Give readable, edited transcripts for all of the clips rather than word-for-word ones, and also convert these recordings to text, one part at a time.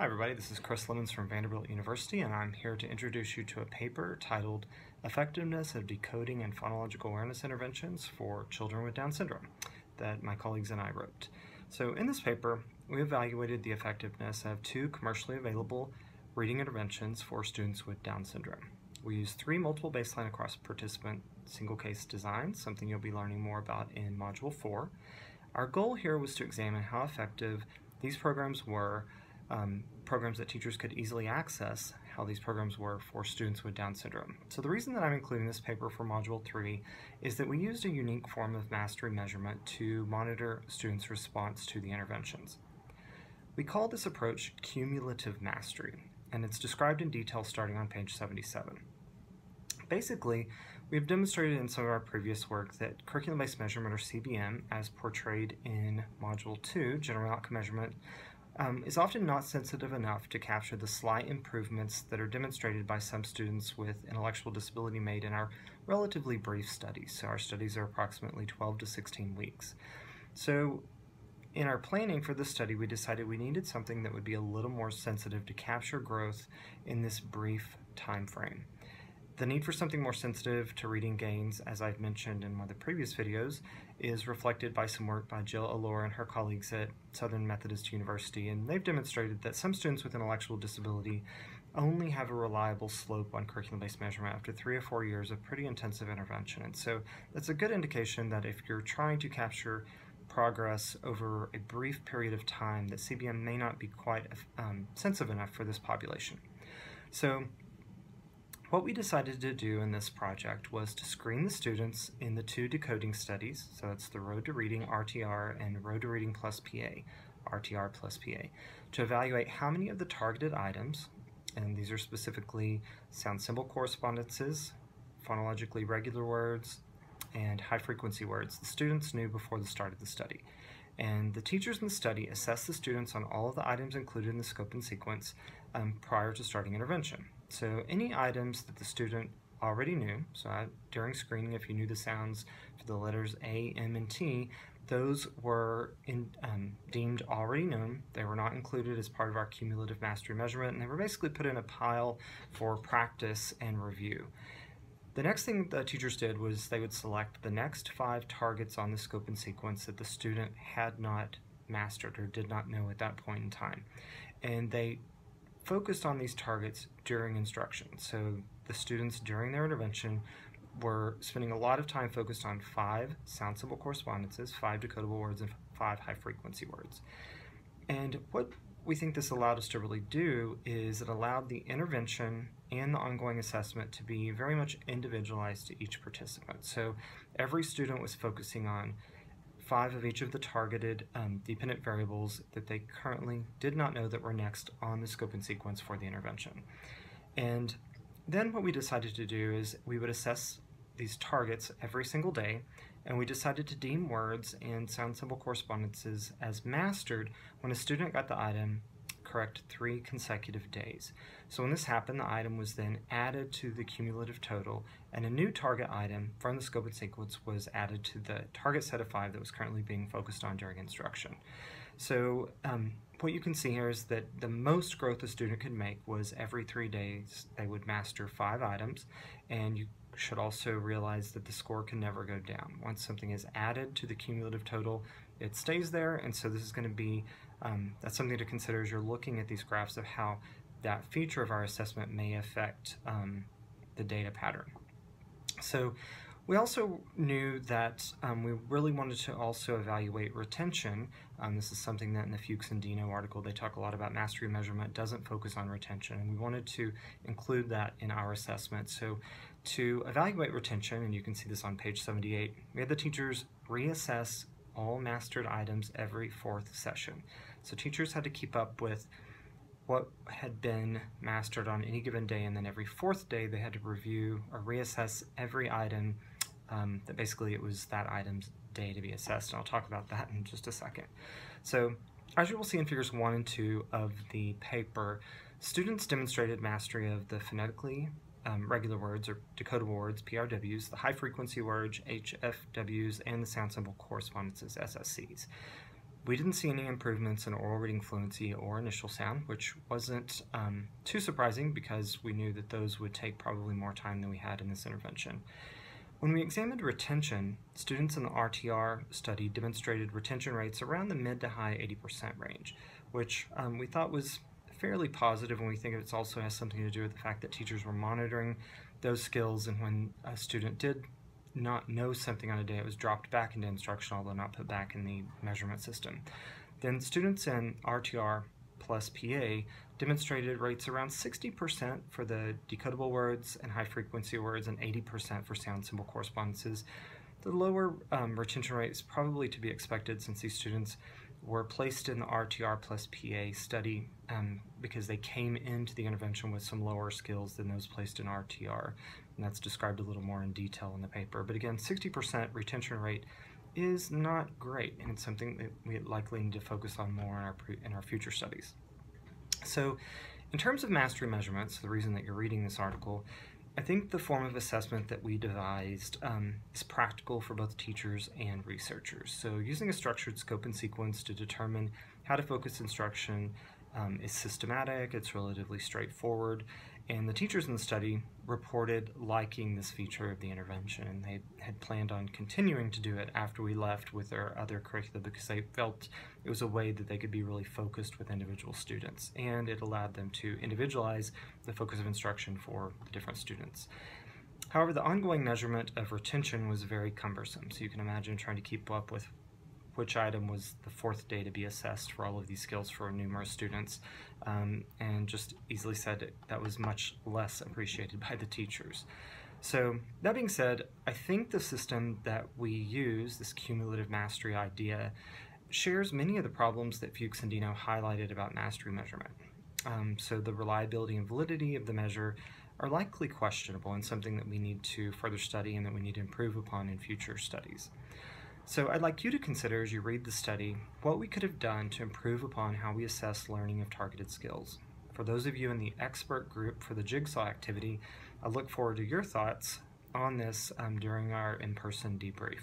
Hi everybody, this is Chris Lemons from Vanderbilt University, and I'm here to introduce you to a paper titled Effectiveness of Decoding and Phonological Awareness Interventions for Children with Down Syndrome that my colleagues and I wrote. So in this paper, we evaluated the effectiveness of two commercially available reading interventions for students with Down syndrome. We used three multiple baseline across participant single case designs, something you'll be learning more about in Module 4. Our goal here was to examine how effective these programs were, programs that teachers could easily access, how these programs were for students with Down syndrome. So the reason that I'm including this paper for Module 3 is that we used a unique form of mastery measurement to monitor students' response to the interventions. We call this approach cumulative mastery, and it's described in detail starting on page 77. Basically, we have demonstrated in some of our previous work that curriculum-based measurement, or CBM, as portrayed in Module 2, General Outcome Measurement, is often not sensitive enough to capture the slight improvements that are demonstrated by some students with intellectual disability made in our relatively brief studies. So our studies are approximately 12 to 16 weeks. So in our planning for this study, we decided we needed something that would be a little more sensitive to capture growth in this brief time frame. The need for something more sensitive to reading gains, as I've mentioned in one of the previous videos, is reflected by some work by Jill Allure and her colleagues at Southern Methodist University, and they've demonstrated that some students with intellectual disability only have a reliable slope on curriculum-based measurement after 3 or 4 years of pretty intensive intervention. And so that's a good indication that if you're trying to capture progress over a brief period of time, that CBM may not be quite sensitive enough for this population. So what we decided to do in this project was to screen the students in the two decoding studies, so it's the Road to Reading RTR and Road to Reading plus PA, RTR plus PA, to evaluate how many of the targeted items, and these are specifically sound symbol correspondences, phonologically regular words, and high-frequency words, the students knew before the start of the study. And the teachers in the study assessed the students on all of the items included in the scope and sequence prior to starting intervention. So any items that the student already knew, so during screening, if you knew the sounds for the letters A, M, and T, those were deemed already known. They were not included as part of our cumulative mastery measurement, and they were basically put in a pile for practice and review. The next thing the teachers did was they would select the next 5 targets on the scope and sequence that the student had not mastered or did not know at that point in time. And they focused on these targets during instruction. So the students during their intervention were spending a lot of time focused on 5 sound symbol correspondences, 5 decodable words, and 5 high frequency words. And what we think this allowed us to really do is it allowed the intervention and the ongoing assessment to be very much individualized to each participant. So every student was focusing on 5 of each of the targeted dependent variables that they currently did not know that were next on the scope and sequence for the intervention. And then what we decided to do is we would assess these targets every single day, and we decided to deem words and sound symbol correspondences as mastered when a student got the item correct 3 consecutive days. So when this happened, the item was then added to the cumulative total, and a new target item from the scope and sequence was added to the target set of 5 that was currently being focused on during instruction. So what you can see here is that the most growth a student could make was every 3 days they would master 5 items, and you should also realize that the score can never go down. Once something is added to the cumulative total, it stays there, and so this is going to be, that's something to consider as you're looking at these graphs of how that feature of our assessment may affect the data pattern. So we also knew that we really wanted to also evaluate retention. This is something that in the Fuchs and Dino article, they talk a lot about mastery measurement doesn't focus on retention, and we wanted to include that in our assessment. So to evaluate retention, and you can see this on page 78, we had the teachers reassess all mastered items every 4th session. So teachers had to keep up with what had been mastered on any given day, and then every 4th day they had to review or reassess every item that basically it was that item's day to be assessed, and I'll talk about that in just a second. So as you will see in figures 1 and 2 of the paper, students demonstrated mastery of the phonetically regular words or decodable words, PRWs, the high frequency words, HFWs, and the sound symbol correspondences, SSCs. We didn't see any improvements in oral reading fluency or initial sound, which wasn't too surprising because we knew that those would take probably more time than we had in this intervention. When we examined retention, students in the RTR study demonstrated retention rates around the mid to high 80% range, which we thought was fairly positive, and we think it also has something to do with the fact that teachers were monitoring those skills, and when a student did not know something on a day, it was dropped back into instruction, although not put back in the measurement system. Then students in RTR plus PA demonstrated rates around 60% for the decodable words and high frequency words and 80% for sound symbol correspondences. The lower retention rate is probably to be expected since these students were placed in the RTR plus PA study because they came into the intervention with some lower skills than those placed in RTR, and that's described a little more in detail in the paper. But again, 60% retention rate is not great, and it's something that we likely need to focus on more in our future studies. So in terms of mastery measurements, the reason that you're reading this article, I think the form of assessment that we devised is practical for both teachers and researchers. So using a structured scope and sequence to determine how to focus instruction is systematic, it's relatively straightforward, and the teachers in the study reported liking this feature of the intervention, and they had planned on continuing to do it after we left with their other curricula because they felt it was a way that they could be really focused with individual students, and it allowed them to individualize the focus of instruction for the different students. However, the ongoing measurement of retention was very cumbersome, so you can imagine trying to keep up with which item was the fourth day to be assessed for all of these skills for numerous students, and just easily said that was much less appreciated by the teachers. So that being said, I think the system that we use, this cumulative mastery idea, shares many of the problems that Fuchs and Dino highlighted about mastery measurement. So the reliability and validity of the measure are likely questionable and something that we need to further study and that we need to improve upon in future studies. So I'd like you to consider, as you read the study, what we could have done to improve upon how we assess learning of targeted skills. For those of you in the expert group for the Jigsaw activity, I look forward to your thoughts on this during our in-person debrief.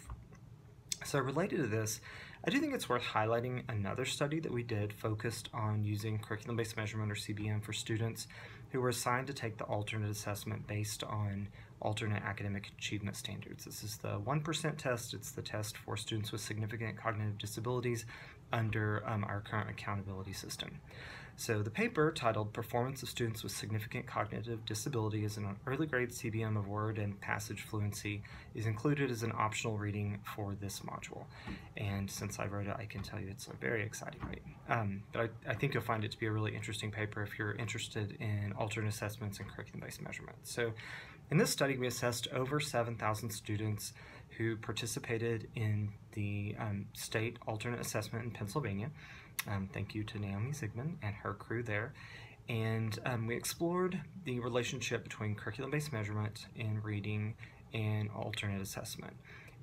So related to this, I do think it's worth highlighting another study that we did focused on using curriculum-based measurement, or CBM, for students who were assigned to take the alternate assessment based on alternate academic achievement standards. This is the 1% test. It's the test for students with significant cognitive disabilities under our current accountability system. So the paper, titled Performance of Students with Significant Cognitive Disability as an Early Grade CBM of Word and Passage Fluency, is included as an optional reading for this module. And since I wrote it, I can tell you it's a very exciting read. But I think you'll find it to be a really interesting paper if you're interested in alternate assessments and curriculum-based measurement. So in this study, we assessed over 7,000 students who participated in the state alternate assessment in Pennsylvania. Thank you to Naomi Zygmunt and her crew there. And we explored the relationship between curriculum-based measurement in reading and alternate assessment.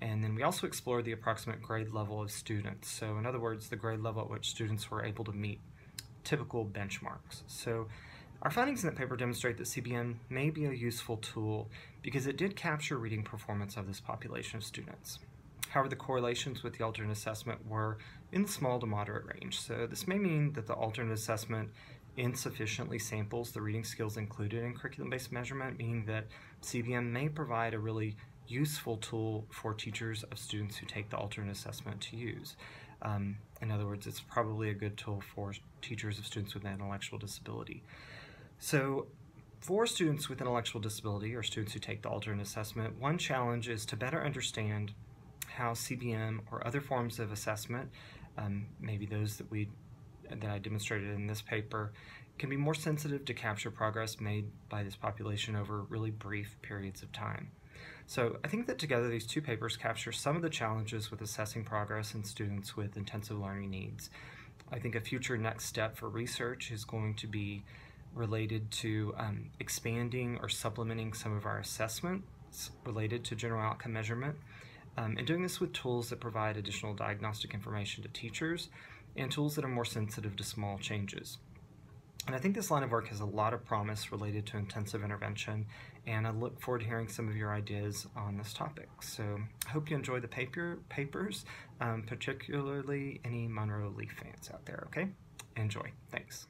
And then we also explored the approximate grade level of students. So in other words, the grade level at which students were able to meet typical benchmarks. So our findings in that paper demonstrate that CBM may be a useful tool because it did capture reading performance of this population of students. However, the correlations with the alternate assessment were in the small to moderate range. So this may mean that the alternate assessment insufficiently samples the reading skills included in curriculum-based measurement, meaning that CBM may provide a really useful tool for teachers of students who take the alternate assessment to use. In other words, it's probably a good tool for teachers of students with an intellectual disability. So for students with intellectual disability, or students who take the alternate assessment, one challenge is to better understand how CBM or other forms of assessment, maybe those that I demonstrated in this paper, can be more sensitive to capture progress made by this population over really brief periods of time. So I think that together these two papers capture some of the challenges with assessing progress in students with intensive learning needs. I think a future next step for research is going to be related to expanding or supplementing some of our assessments related to general outcome measurement, and doing this with tools that provide additional diagnostic information to teachers and tools that are more sensitive to small changes. And I think this line of work has a lot of promise related to intensive intervention, and I look forward to hearing some of your ideas on this topic. So I hope you enjoy the papers, particularly any Monroe Leaf fans out there, okay? Enjoy. Thanks.